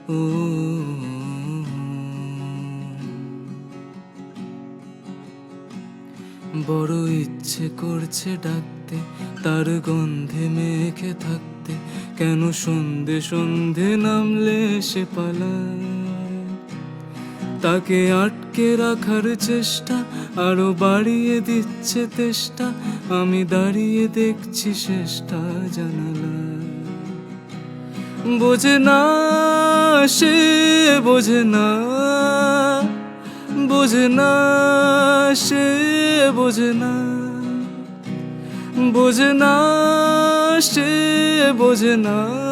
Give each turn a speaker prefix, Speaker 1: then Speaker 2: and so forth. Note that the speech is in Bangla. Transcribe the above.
Speaker 1: ও বড় ইচ্ছে করছে ডাকতে, তার গন্ধে মেখে থাকতে, কেন সন্ধে সন্ধে নামলে সে পালায়। তাকে আটকে রাখার চেষ্টা আরো বাড়িয়ে দিচ্ছে তেষ্টা, আমি দাঁড়িয়ে দেখছি শেষটা জানালায়। বোঝে না সে, বোঝে না, বোঝে না সে, বোঝে না, বোঝে না সে, বোঝে না।